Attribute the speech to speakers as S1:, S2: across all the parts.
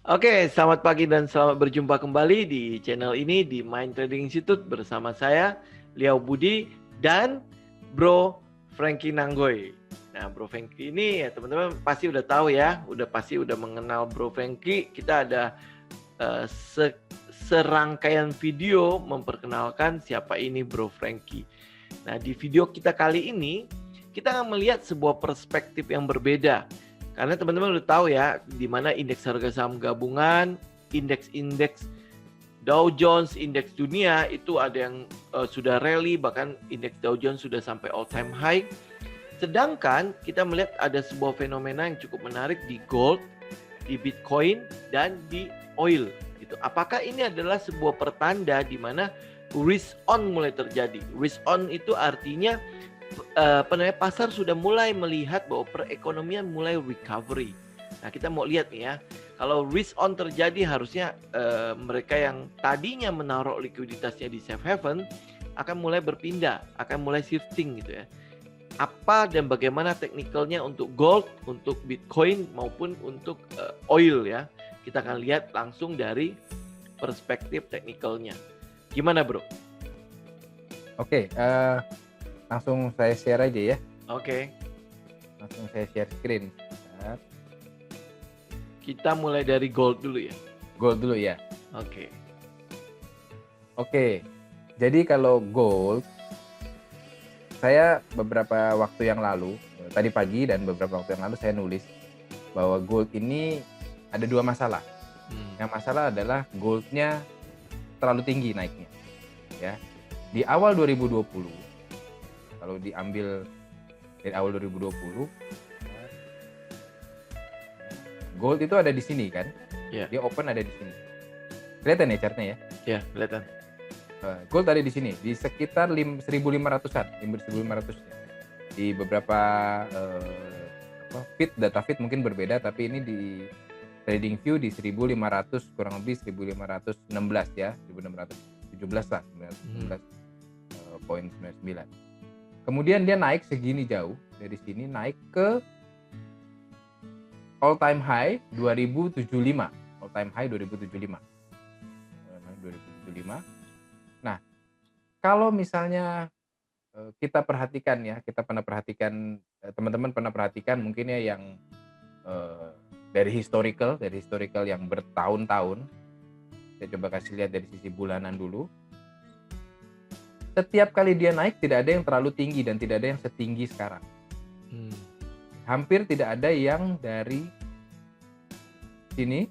S1: Oke, selamat pagi dan selamat berjumpa kembali di channel ini di Mind Trading Institute bersama saya, Liao Budi dan Bro Frankie Nanggoy. Nah, Bro Frankie ini ya teman-teman pasti udah tahu ya, pasti udah mengenal Bro Frankie. Kita ada eh, se- serangkaian video memperkenalkan siapa ini Bro Frankie. Nah, di video kita kali ini kita akan melihat sebuah perspektif yang berbeda. Karena teman-teman udah tahu ya, di mana indeks harga saham gabungan, indeks-indeks Dow Jones, indeks dunia itu ada yang sudah rally, bahkan indeks Dow Jones sudah sampai all time high. Sedangkan kita melihat ada sebuah fenomena yang cukup menarik di gold, di Bitcoin, dan di oil. Gitu. Apakah ini adalah sebuah pertanda di mana risk on mulai terjadi? Risk on itu artinya pasar sudah mulai melihat bahwa perekonomian mulai recovery. Nah, kita mau lihat nih ya, kalau risk on terjadi harusnya mereka yang tadinya menaruh likuiditasnya di safe haven akan mulai berpindah, akan mulai shifting gitu ya. Apa dan bagaimana teknikalnya untuk gold, untuk Bitcoin maupun untuk oil ya. Kita akan lihat langsung dari perspektif teknikalnya. Gimana, Bro?
S2: Oke, langsung saya share aja ya.
S1: Oke.
S2: Langsung saya share screen. Bentar.
S1: Kita mulai dari gold dulu ya.
S2: Gold dulu ya.
S1: Oke.
S2: Oke, jadi kalau gold, saya beberapa waktu yang lalu, tadi pagi dan beberapa waktu yang lalu saya nulis bahwa gold ini ada dua masalah. Yang masalah adalah goldnya terlalu tinggi naiknya. Ya, di awal 2020, kalau diambil dari awal 2020, gold itu ada di sini kan?
S1: Ya.
S2: Dia open ada di sini. Kelihatan ya chartnya ya?
S1: Ya, kelihatan.
S2: Gold ada di sini di sekitar 1.500-an, 1.500 di beberapa data feed mungkin berbeda, tapi ini di TradingView di 1.500 kurang lebih 1.516 ya, 1.617 lah, 19.99. Kemudian dia naik segini jauh dari sini, naik ke all time high 2075, all time high 2075. Nah, kalau misalnya kita perhatikan ya, teman-teman pernah perhatikan mungkin ya yang dari historical yang bertahun-tahun. Saya coba kasih lihat dari sisi bulanan dulu. Setiap kali dia naik tidak ada yang terlalu tinggi dan tidak ada yang setinggi sekarang. Hampir tidak ada yang dari sini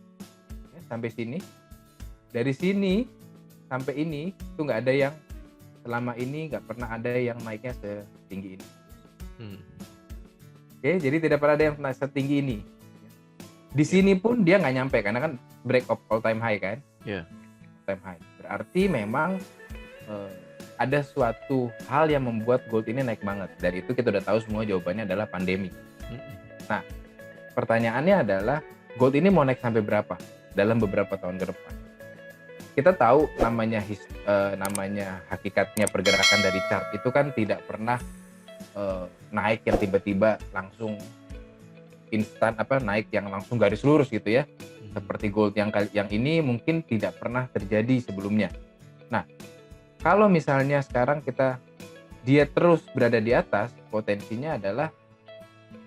S2: ya, sampai sini. Dari sini sampai ini itu nggak ada yang selama ini nggak pernah ada yang naiknya setinggi ini. Oke, jadi tidak pernah ada yang naik setinggi ini. Di sini pun dia nggak nyampe karena kan break of all time high kan?
S1: Ya.
S2: All time high. Berarti memang ada suatu hal yang membuat gold ini naik banget. Dari itu kita udah tahu semua jawabannya adalah pandemi. Nah, pertanyaannya adalah gold ini mau naik sampai berapa dalam beberapa tahun ke depan? Kita tahu namanya hakikatnya pergerakan dari chart itu kan tidak pernah naik yang tiba-tiba langsung instan, naik yang langsung garis lurus gitu ya. Seperti gold yang ini mungkin tidak pernah terjadi sebelumnya. Nah, kalau misalnya sekarang dia terus berada di atas, potensinya adalah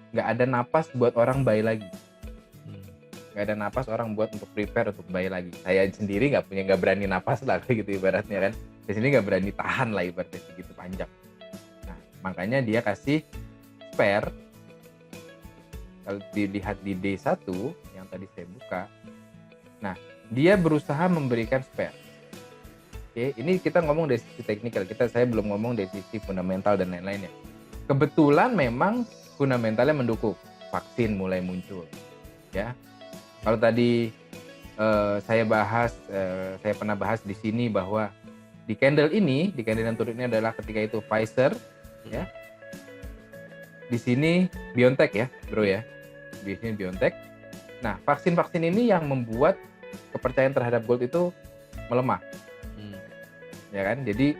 S2: nggak ada napas buat orang buy lagi. Nggak ada napas orang buat untuk prepare untuk buy lagi. Saya sendiri nggak berani napas lah gitu ibaratnya kan. Di sini nggak berani tahan lah ibaratnya segitu panjang. Nah, makanya dia kasih spare. Kalau dilihat di D1 yang tadi saya buka, nah dia berusaha memberikan spare. Oke, ini kita ngomong dari sisi teknikal. Saya belum ngomong dari sisi fundamental dan lain-lainnya. Kebetulan memang fundamentalnya mendukung, vaksin mulai muncul, ya. Kalau tadi saya pernah bahas di sini bahwa di candle yang turun ini adalah ketika itu Pfizer, ya. Di sini BioNTech ya, bro ya. Di sini BioNTech. Nah, vaksin-vaksin ini yang membuat kepercayaan terhadap gold itu melemah, ya kan? Jadi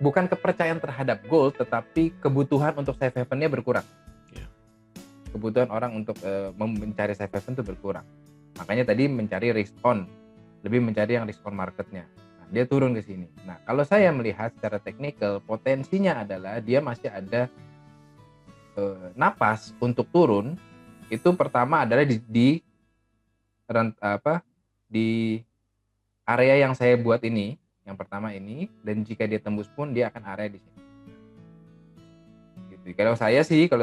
S2: bukan kepercayaan terhadap gold, tetapi kebutuhan untuk safe haven-nya berkurang. kebutuhan orang untuk mencari safe haven itu berkurang. Makanya tadi mencari risk on, lebih mencari yang risk on marketnya. Nah, dia turun ke sini. Nah, kalau saya melihat secara teknikal, potensinya adalah dia masih ada napas untuk turun. Itu pertama adalah di area yang saya buat ini, yang pertama ini, dan jika dia tembus pun dia akan area di sini. Gitu. Kalau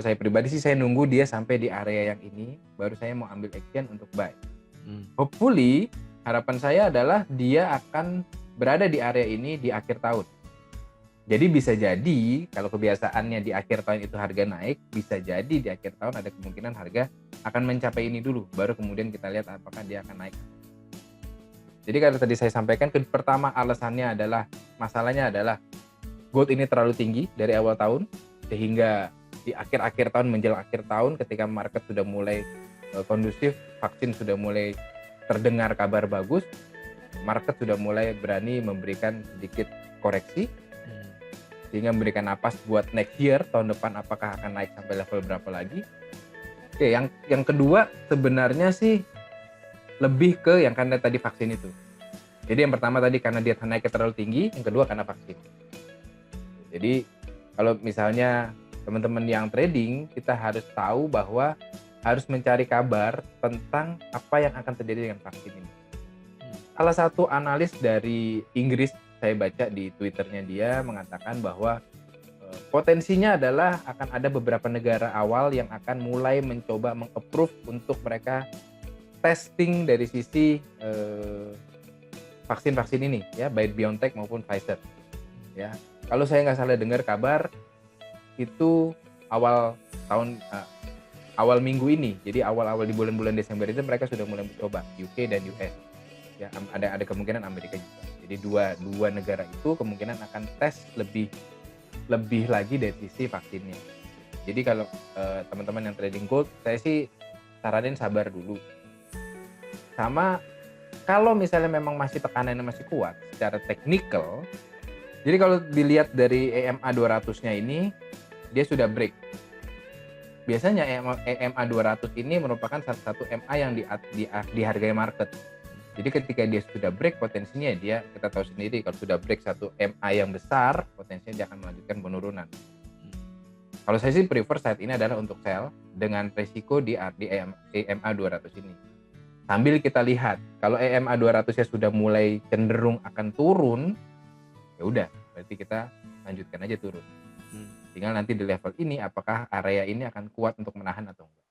S2: saya pribadi sih saya nunggu dia sampai di area yang ini, baru saya mau ambil action untuk buy. Hopefully harapan saya adalah dia akan berada di area ini di akhir tahun. Jadi bisa jadi kalau kebiasaannya di akhir tahun itu harga naik, bisa jadi di akhir tahun ada kemungkinan harga akan mencapai ini dulu, baru kemudian kita lihat apakah dia akan naik. Jadi kalau tadi saya sampaikan, pertama alasannya adalah, masalahnya adalah gold ini terlalu tinggi dari awal tahun, sehingga di akhir-akhir tahun menjelang akhir tahun ketika market sudah mulai kondusif, vaksin sudah mulai terdengar kabar bagus, market sudah mulai berani memberikan sedikit koreksi, sehingga memberikan napas buat next year, tahun depan apakah akan naik sampai level berapa lagi. Oke, yang kedua sebenarnya sih lebih ke yang karena tadi vaksin itu. Jadi yang pertama tadi karena dia naiknya terlalu tinggi, yang kedua karena vaksin. Jadi kalau misalnya teman-teman yang trading, kita harus tahu bahwa harus mencari kabar tentang apa yang akan terjadi dengan vaksin ini. Salah satu analis dari Inggris, saya baca di Twitternya dia mengatakan bahwa potensinya adalah akan ada beberapa negara awal yang akan mulai mencoba meng-approve untuk mereka testing dari sisi vaksin-vaksin ini, ya, baik BioNTech maupun Pfizer. Ya, kalau saya nggak salah dengar kabar itu awal minggu ini, jadi awal-awal di bulan-bulan Desember itu mereka sudah mulai mencoba UK dan US. Ya, ada kemungkinan Amerika juga. Jadi dua negara itu kemungkinan akan tes lebih lagi dari sisi vaksinnya. Jadi kalau teman-teman yang trading gold, saya sih saranin sabar dulu. Sama kalau misalnya memang masih tekanannya masih kuat secara teknikal, jadi kalau dilihat dari EMA 200-nya ini, dia sudah break. Biasanya EMA 200 ini merupakan satu MA yang dihargai market. Jadi ketika dia sudah break, potensinya kita tahu sendiri kalau sudah break satu MA yang besar, potensinya dia akan melanjutkan penurunan. Kalau saya sih prefer saat ini adalah untuk sell dengan resiko di EMA 200 ini. Sambil kita lihat, kalau EMA 200-nya sudah mulai cenderung akan turun, ya udah, berarti kita lanjutkan aja turun. Tinggal nanti di level ini, apakah area ini akan kuat untuk menahan atau enggak.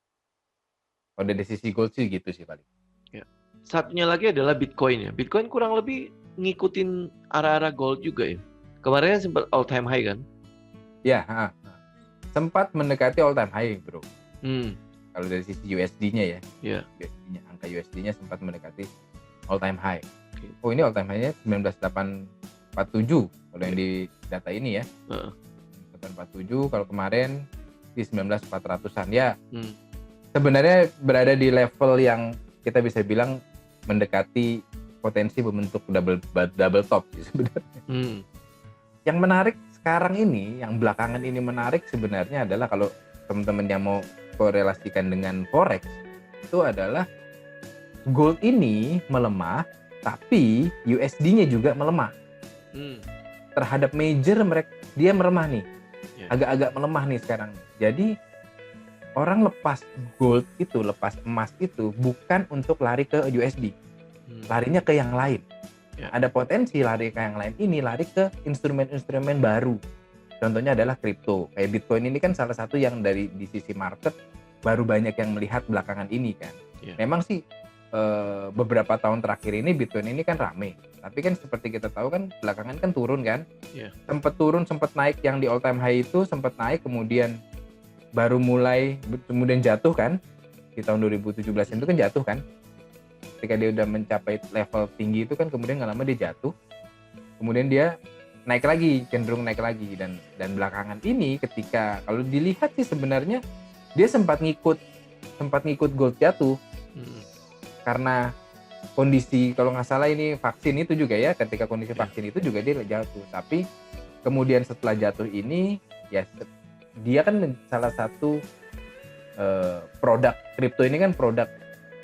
S2: Kalau dari sisi gold sih gitu sih paling.
S1: Ya. Satunya lagi adalah Bitcoin ya. Bitcoin kurang lebih ngikutin arah-arah gold juga ya. Kemarin sempat all time high kan?
S2: Ya, sempat mendekati all time high bro. Kalau dari sisi USD-nya ya, angka USD-nya sempat mendekati all time high. Okay. Oh ini all time high-nya 19.847 kalau yang di data ini ya. 19.847, kalau kemarin di 19.400-an ya. Sebenarnya berada di level yang kita bisa bilang mendekati potensi membentuk double top sih sebenarnya. Yang menarik sekarang ini, yang belakangan ini menarik sebenarnya adalah kalau teman-teman yang mau korelasikan dengan forex, itu adalah gold ini melemah, tapi USD-nya juga melemah. Terhadap major dia melemah nih, agak-agak melemah nih sekarang. Jadi orang lepas gold itu, lepas emas itu bukan untuk lari ke USD, larinya ke yang lain. Ada potensi lari ke yang lain ini, lari ke instrumen-instrumen baru. Contohnya adalah kripto. Kayak Bitcoin ini kan salah satu yang di sisi market baru banyak yang melihat belakangan ini kan. Memang sih beberapa tahun terakhir ini Bitcoin ini kan rame. Tapi kan seperti kita tahu kan belakangan kan turun kan. Sempat turun, sempat naik, yang di all time high itu sempat naik, kemudian baru mulai kemudian jatuh kan. Di tahun 2017 itu kan jatuh kan. Ketika dia udah mencapai level tinggi itu kan kemudian nggak lama dia jatuh. Kemudian dia naik lagi, cenderung naik lagi, dan belakangan ini ketika kalau dilihat sih sebenarnya dia sempat ngikut gold jatuh. Karena kondisi, kalau nggak salah ini vaksin itu juga ya, ketika kondisi vaksin itu juga dia jatuh. Tapi kemudian setelah jatuh ini ya dia kan salah satu produk kripto ini kan produk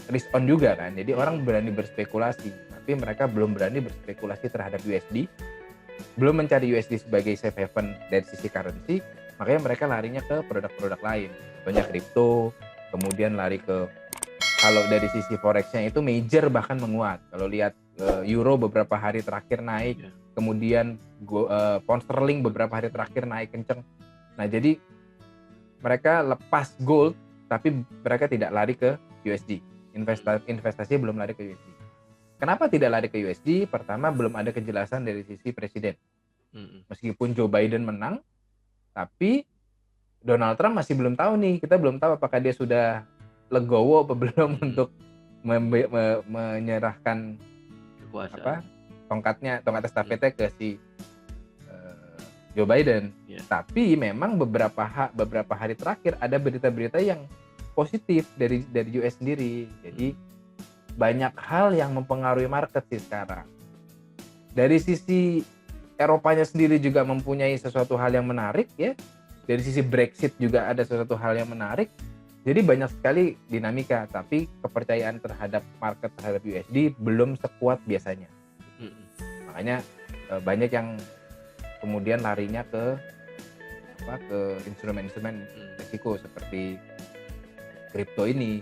S2: risk on juga kan. Jadi orang berani berspekulasi, tapi mereka belum berani berspekulasi terhadap USD, belum mencari USD sebagai safe haven dari sisi currency, makanya mereka larinya ke produk-produk lain. Banyak kripto, kemudian lari ke, kalau dari sisi forex-nya itu major bahkan menguat. Kalau lihat euro beberapa hari terakhir naik, kemudian pound sterling beberapa hari terakhir naik kenceng. Nah, jadi mereka lepas gold, tapi mereka tidak lari ke USD. Investasi belum lari ke USD. Kenapa tidak lari ke USD? Pertama, belum ada kejelasan dari sisi presiden. Meskipun Joe Biden menang, tapi Donald Trump masih belum tahu nih. Kita belum tahu apakah dia sudah legowo atau belum untuk menyerahkan tongkat estafetnya ke si Joe Biden. Tapi memang beberapa hari terakhir ada berita-berita yang positif dari US sendiri. Jadi banyak hal yang mempengaruhi market sih sekarang. Dari sisi Eropanya sendiri juga mempunyai sesuatu hal yang menarik ya. Dari sisi Brexit juga ada sesuatu hal yang menarik. Jadi banyak sekali dinamika, tapi kepercayaan terhadap market terhadap USD belum sekuat biasanya. Makanya banyak yang kemudian larinya ke instrumen-instrumen risiko seperti kripto ini.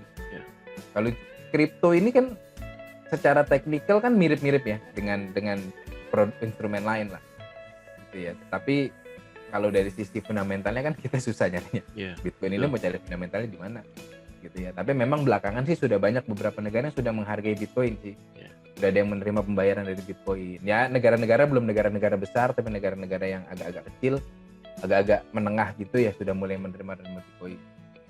S2: Kalau kripto ini kan secara teknikal kan mirip-mirip ya dengan instrumen lain lah, gitu ya. Tapi kalau dari sisi fundamentalnya kan kita susah nyarinya. Bitcoin ini mau cari fundamentalnya di mana, gitu ya. Tapi memang belakangan sih sudah banyak beberapa negara yang sudah menghargai Bitcoin sih. Sudah ada yang menerima pembayaran dari Bitcoin. Ya negara-negara belum negara-negara besar, tapi negara-negara yang agak-agak kecil, agak-agak menengah gitu ya sudah mulai menerima Bitcoin.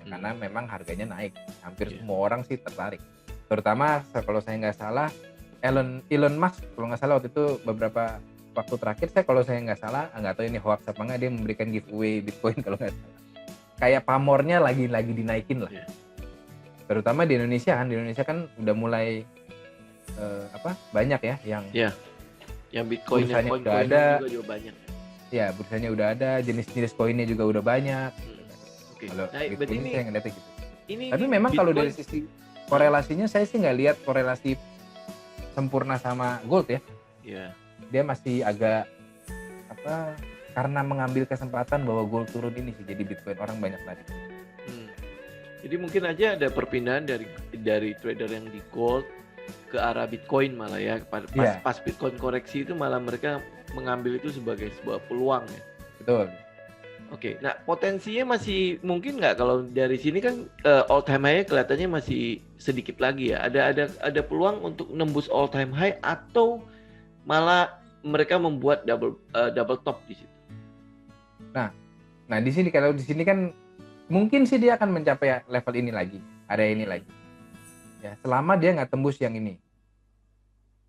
S2: Karena memang harganya naik, hampir semua orang sih tertarik. Terutama kalau saya nggak salah, Elon Musk kalau nggak salah waktu itu beberapa waktu terakhir kalau saya nggak salah, nggak tahu ini hoax apa nggak, dia memberikan giveaway Bitcoin kalau nggak salah. Kayak pamornya lagi dinaikin lah. Terutama di Indonesia kan udah mulai banyak ya yang
S1: Bitcoin
S2: yang udah ada, juga banyak. Ya bursanya udah ada, jenis-jenis koinnya juga udah banyak. Kalau Bitcoin saya ngeliatnya gitu. Tapi memang Bitcoin, kalau dari sisi korelasinya saya sih nggak lihat korelasi sempurna sama gold ya. Dia masih agak karena mengambil kesempatan bahwa gold turun ini sih, jadi Bitcoin orang banyak lari.
S1: Jadi mungkin aja ada perpindahan dari trader yang di gold ke arah Bitcoin malah ya. Pas Bitcoin koreksi itu malah mereka mengambil itu sebagai sebuah peluang ya.
S2: Betul.
S1: Oke, nah potensinya masih mungkin nggak kalau dari sini kan all time high kelihatannya masih sedikit lagi ya. Ada peluang untuk nembus all time high atau malah mereka membuat double top di situ. Nah
S2: di sini kan mungkin sih dia akan mencapai level ini lagi, area ini lagi. Ya, selama dia nggak tembus yang ini.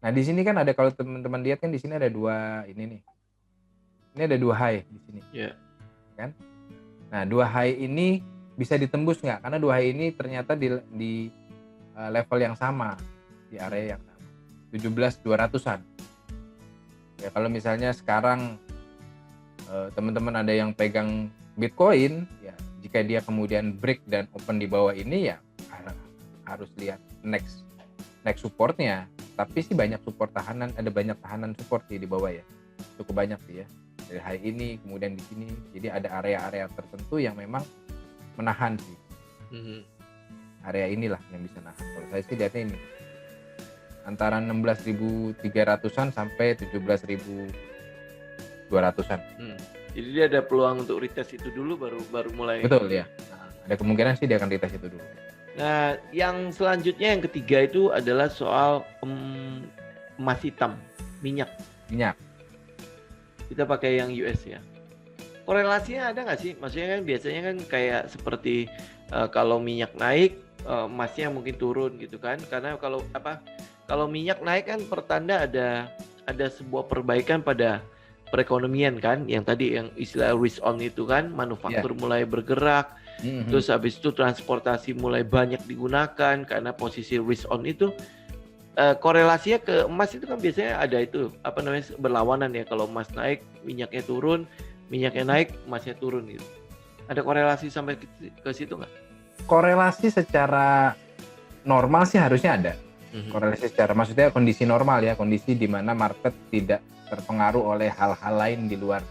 S2: Nah di sini kan ada, kalau teman-teman lihat kan di sini ada dua ini nih. Ini ada dua high di sini. Kan? Nah, dua high ini bisa ditembus nggak? Karena dua high ini ternyata di level yang sama, di area yang sama, 17.200-an. Ya, kalau misalnya sekarang teman-teman ada yang pegang Bitcoin, ya jika dia kemudian break dan open di bawah ini, ya harus lihat next supportnya. Tapi sih banyak support tahanan, ada banyak tahanan support sih di bawah ya, cukup banyak sih ya. Dari high ini kemudian di sini, jadi ada area-area tertentu yang memang menahan sih. Area inilah yang bisa nahan. Kalau saya sih lihatnya ini antara 16.300-an sampai 17.200-an.
S1: Jadi dia ada peluang untuk retest itu dulu baru mulai.
S2: Betul ya. Nah, ada kemungkinan sih dia akan retest itu dulu.
S1: Nah, yang selanjutnya yang ketiga itu adalah soal emas hitam, minyak. Kita pakai yang US ya. Korelasinya ada nggak sih? Maksudnya kan biasanya kan kayak seperti kalau minyak naik, emasnya mungkin turun gitu kan? Karena kalau minyak naik kan pertanda ada sebuah perbaikan pada perekonomian kan? Yang tadi yang istilah risk on itu kan, manufaktur mulai bergerak, terus habis itu transportasi mulai banyak digunakan karena posisi risk on itu. Korelasinya ke emas itu kan biasanya ada itu berlawanan ya, kalau emas naik minyaknya turun, minyaknya naik emasnya turun gitu. Ada korelasi sampai ke situ nggak?
S2: korelasi secara normal sih harusnya ada. Korelasi secara, maksudnya kondisi normal ya, kondisi di mana market tidak terpengaruh oleh hal-hal lain di luar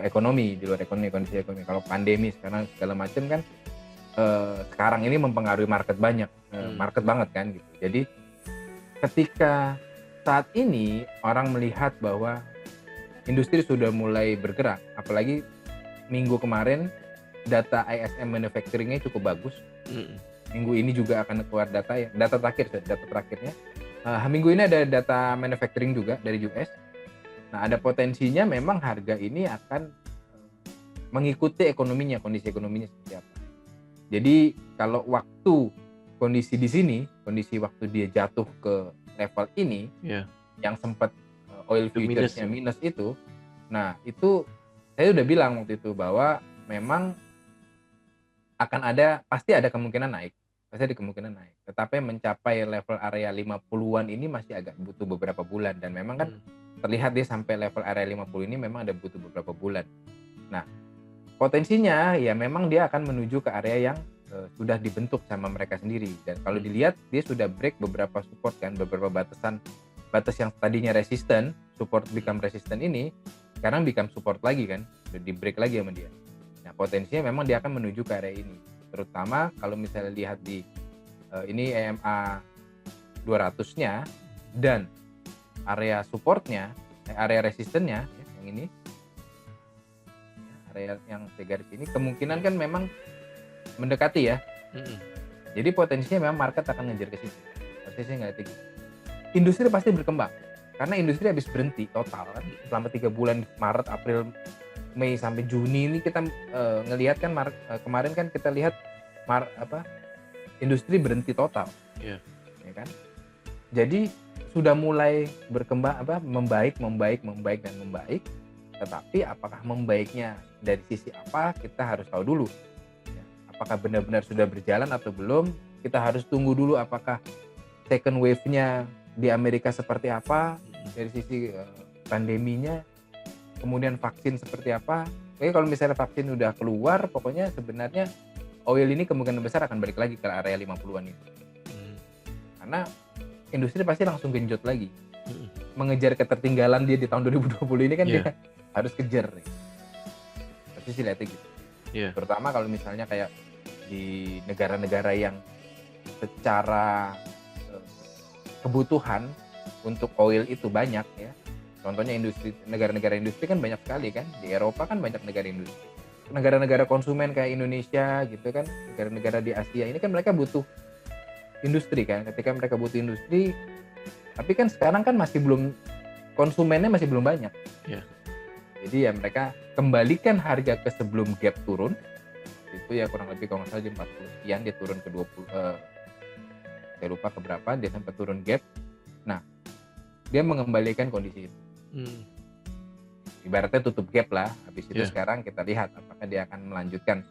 S2: ekonomi, kondisi ekonomi. Kalau pandemi sekarang segala macam kan sekarang ini mempengaruhi market banyak, market banget kan gitu. Jadi ketika saat ini orang melihat bahwa industri sudah mulai bergerak, apalagi minggu kemarin data ISM manufacturing-nya cukup bagus. Minggu ini juga akan keluar data terakhirnya. Minggu ini ada data manufacturing juga dari US. Nah, ada potensinya memang harga ini akan mengikuti kondisi ekonominya seperti apa. Jadi kalau kondisi di sini, kondisi waktu dia jatuh ke level ini, yang sempat oil futures-nya minus itu, nah itu saya udah bilang waktu itu bahwa memang pasti ada kemungkinan naik. Tetapi mencapai level area 50-an ini masih agak butuh beberapa bulan, dan memang kan terlihat dia sampai level area 50 ini memang ada butuh beberapa bulan. Nah, potensinya ya memang dia akan menuju ke area yang sudah dibentuk sama mereka sendiri, dan kalau dilihat dia sudah break beberapa support kan, beberapa batas yang tadinya resisten, support become resisten ini sekarang become support lagi kan, udah di break lagi sama dia. Nah, potensinya memang dia akan menuju ke area ini, terutama kalau misalnya lihat di ini EMA 200-nya dan area supportnya, area resistennya yang ini, area yang segaris ini kemungkinan kan memang mendekati ya. Jadi potensinya memang market akan ngejar ke situ. Pasti saya nggak gitu. Industri pasti berkembang karena industri habis berhenti total kan selama 3 bulan, Maret, April, Mei sampai Juni ini kita ngelihat kan kemarin kan kita lihat industri berhenti total. Ya kan? Jadi sudah mulai berkembang membaik. Tetapi apakah membaiknya dari sisi apa, kita harus tahu dulu. Ya, apakah benar-benar sudah berjalan atau belum? Kita harus tunggu dulu apakah second wave-nya di Amerika seperti apa dari sisi pandeminya, kemudian vaksin seperti apa. Oke, kalau misalnya vaksin udah keluar, pokoknya sebenarnya oil ini kemungkinan besar akan balik lagi ke area 50-an itu. Karena industri pasti langsung genjot lagi. Mengejar ketertinggalan dia di tahun 2020 ini kan dia harus kejar nih. Pasti sih lihatnya gitu. Terutama kalau misalnya kayak di negara-negara yang secara kebutuhan untuk oil itu banyak ya. Contohnya negara-negara industri kan banyak sekali kan. Di Eropa kan banyak negara industri. Negara-negara konsumen kayak Indonesia gitu kan, negara-negara di Asia ini kan mereka butuh industri kan. Ketika mereka butuh industri, tapi kan sekarang kan konsumennya masih belum banyak. Jadi ya mereka kembalikan harga ke sebelum gap turun. Itu ya kurang lebih kalau nggak salah di 40 sekian dia turun ke 20, saya lupa ke berapa, dia sampai turun gap. Nah, dia mengembalikan kondisi itu. Ibaratnya tutup gap lah. Habis itu sekarang kita lihat apakah dia akan melanjutkan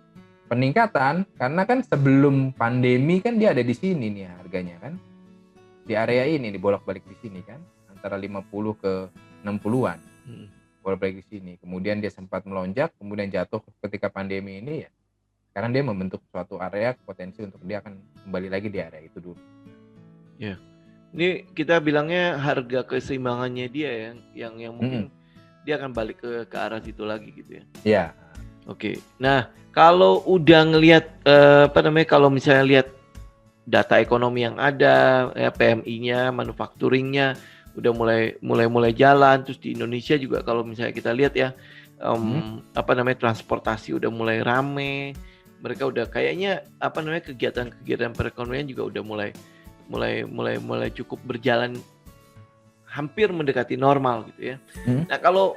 S2: peningkatan, karena kan sebelum pandemi kan dia ada di sini nih harganya kan. Di area ini dibolak-balik di sini kan, antara 50 ke 60-an. Bolak-balik di sini. Kemudian dia sempat melonjak, kemudian jatuh ketika pandemi ini ya. Sekarang dia membentuk suatu area potensi untuk dia akan kembali lagi di area itu dulu.
S1: Ya. Ini kita bilangnya harga keseimbangannya dia yang mungkin dia akan balik ke arah situ lagi gitu ya.
S2: Iya.
S1: Oke. Nah, kalau udah ngelihat kalau misalnya lihat data ekonomi yang ada, ya PMI-nya, manufacturing-nya udah mulai jalan, terus di Indonesia juga kalau misalnya kita lihat ya transportasi udah mulai rame. Mereka udah kayaknya kegiatan-kegiatan perekonomian juga udah mulai cukup berjalan hampir mendekati normal gitu ya. Nah, kalau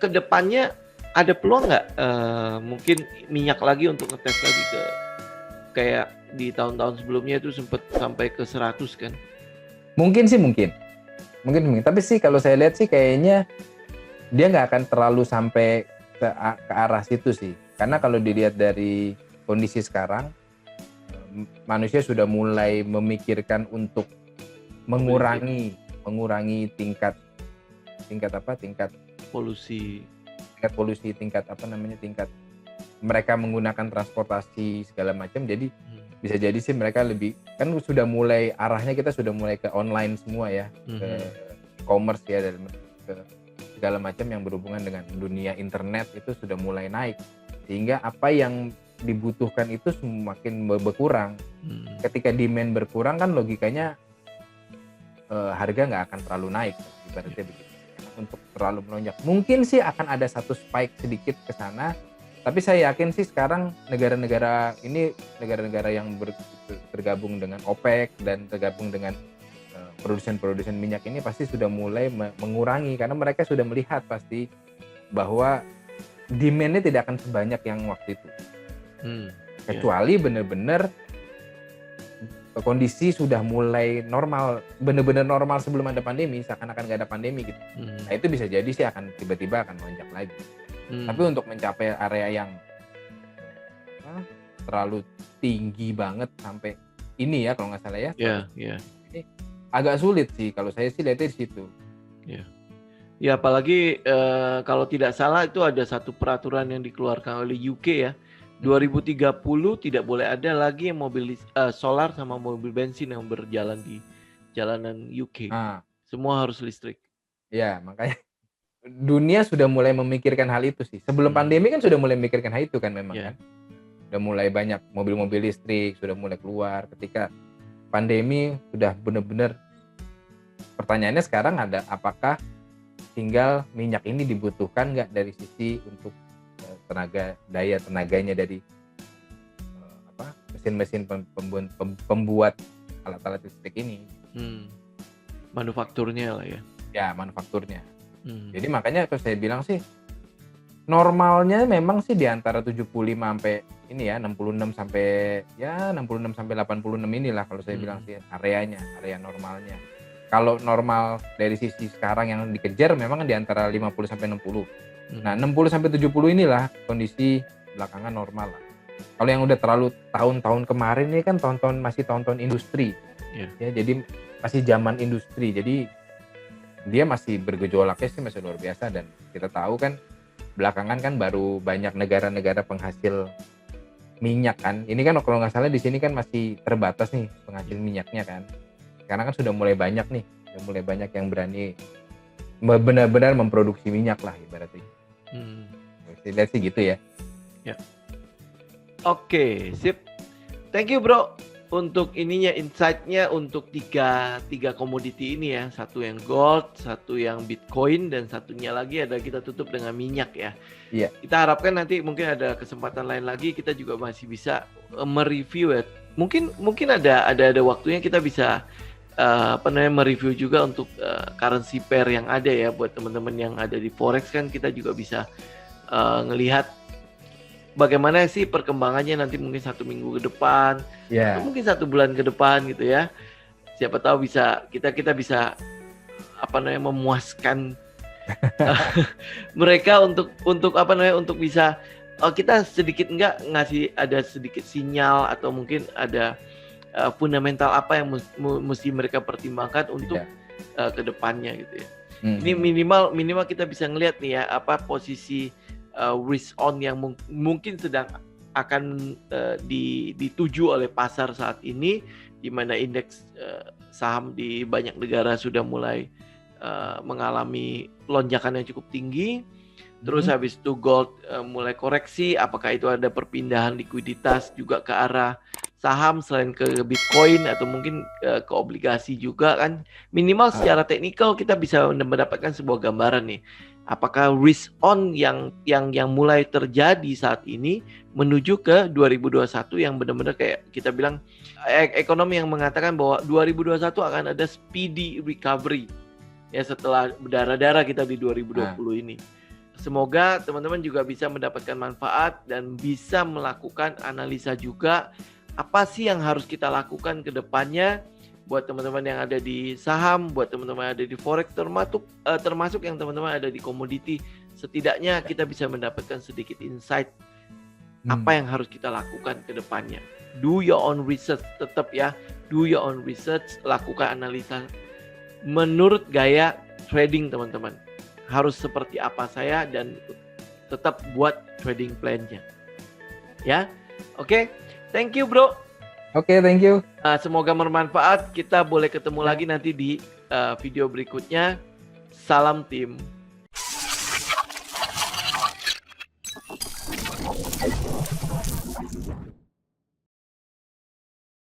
S1: ke depannya ada peluang nggak mungkin minyak lagi untuk ngetes lagi ke kayak di tahun-tahun sebelumnya itu sempat sampai ke 100 kan?
S2: Mungkin. Tapi sih kalau saya lihat sih kayaknya dia nggak akan terlalu sampai ke arah situ sih. Karena kalau dilihat dari kondisi sekarang, manusia sudah mulai memikirkan untuk mengurangi tingkat polusi, tingkat mereka menggunakan transportasi segala macam, jadi bisa jadi sih mereka lebih, kan sudah mulai arahnya, kita sudah mulai ke online semua ya, ke e-commerce ya, dan ke segala macam yang berhubungan dengan dunia internet itu sudah mulai naik, sehingga apa yang dibutuhkan itu semakin berkurang. Ketika demand berkurang kan logikanya harga nggak akan terlalu naik, ibaratnya begitu. Untuk terlalu melonjak, mungkin sih akan ada satu spike sedikit ke sana, tapi saya yakin sih sekarang negara-negara ini, negara-negara yang tergabung dengan OPEC dan tergabung dengan produsen-produsen minyak ini pasti sudah mulai mengurangi, karena mereka sudah melihat pasti bahwa demand-nya tidak akan sebanyak yang waktu itu. Kecuali benar-benar kondisi sudah mulai normal, benar-benar normal sebelum ada pandemi, seakan-akan nggak ada pandemi gitu. Nah itu bisa jadi sih akan tiba-tiba akan melonjak lagi. Tapi untuk mencapai area yang terlalu tinggi banget sampai ini ya, kalau nggak salah ya, ini agak sulit sih kalau saya sih lihatnya di situ.
S1: Ya apalagi kalau tidak salah itu ada satu peraturan yang dikeluarkan oleh UK ya. 2030 tidak boleh ada lagi yang mobil solar sama mobil bensin yang berjalan di jalanan UK. Semua harus listrik.
S2: Ya, makanya dunia sudah mulai memikirkan hal itu sih. Sebelum pandemi kan sudah mulai memikirkan hal itu kan memang kan. Sudah mulai banyak mobil-mobil listrik, sudah mulai keluar. Ketika pandemi sudah benar-benar, pertanyaannya sekarang ada, apakah tinggal minyak ini dibutuhkan nggak dari sisi untuk tenaganya dari mesin-mesin pembuat alat-alat listrik ini.
S1: Manufakturnya lah ya.
S2: Ya, manufakturnya. Jadi makanya terus saya bilang sih normalnya memang sih di antara 75 sampai ini ya 66 sampai 86 86 inilah kalau saya bilang sih area normalnya. Kalau normal dari sisi sekarang yang dikejar memang di antara 50 sampai 60. Nah, 60 sampai 70 inilah kondisi belakangan normal lah. Kalau yang udah terlalu tahun-tahun kemarin ini kan masih tahun-tahun industri. Ya, jadi masih zaman industri. Jadi dia masih bergejolaknya sih masih luar biasa, dan kita tahu kan belakangan kan baru banyak negara-negara penghasil minyak kan. Ini kan kalau nggak salah di sini kan masih terbatas nih penghasil minyaknya kan. Sekarang kan sudah mulai banyak nih, yang berani benar-benar memproduksi minyak lah ibaratnya. Lihat sih gitu ya.
S1: Oke, sip. Thank you bro untuk insight-nya untuk tiga komoditi ini ya. Satu yang gold, satu yang Bitcoin, dan satunya lagi ada kita tutup dengan minyak ya. Kita harapkan nanti mungkin ada kesempatan lain lagi kita juga masih bisa mereview ya. Mungkin ada waktunya kita bisa mereview juga untuk currency pair yang ada ya, buat teman-teman yang ada di forex kan kita juga bisa ngelihat bagaimana sih perkembangannya nanti mungkin 1 minggu ke depan, atau mungkin 1 bulan ke depan gitu ya. Siapa tahu kita bisa memuaskan mereka untuk bisa kita sedikit ngasih ada sedikit sinyal, atau mungkin ada fundamental apa yang mesti mereka pertimbangkan untuk ke depannya gitu ya. Ini minimal kita bisa ngelihat nih ya, apa posisi risk on yang mungkin sedang akan dituju oleh pasar saat ini, di mana indeks saham di banyak negara sudah mulai mengalami lonjakan yang cukup tinggi. Terus habis itu gold mulai koreksi, apakah itu ada perpindahan likuiditas juga ke arah saham selain ke Bitcoin, atau mungkin ke obligasi juga kan. Minimal secara teknikal kita bisa mendapatkan sebuah gambaran nih, apakah risk on yang mulai terjadi saat ini menuju ke 2021 yang benar-benar kayak kita bilang, ekonomi yang mengatakan bahwa 2021 akan ada speedy recovery ya, setelah berdarah-darah kita di 2020 ini. Semoga teman-teman juga bisa mendapatkan manfaat dan bisa melakukan analisa juga, apa sih yang harus kita lakukan ke depannya buat teman-teman yang ada di saham, buat teman-teman yang ada di forex, termasuk yang teman-teman ada di komoditi. Setidaknya kita bisa mendapatkan sedikit insight apa yang harus kita lakukan ke depannya. Do your own research, tetap ya, do your own research, lakukan analisa menurut gaya trading teman-teman. Harus seperti apa saya, dan tetap buat trading plan-nya. ya. Oke, thank you bro.
S2: Oke, thank you.
S1: Semoga bermanfaat. Kita boleh ketemu lagi nanti di video berikutnya. Salam tim.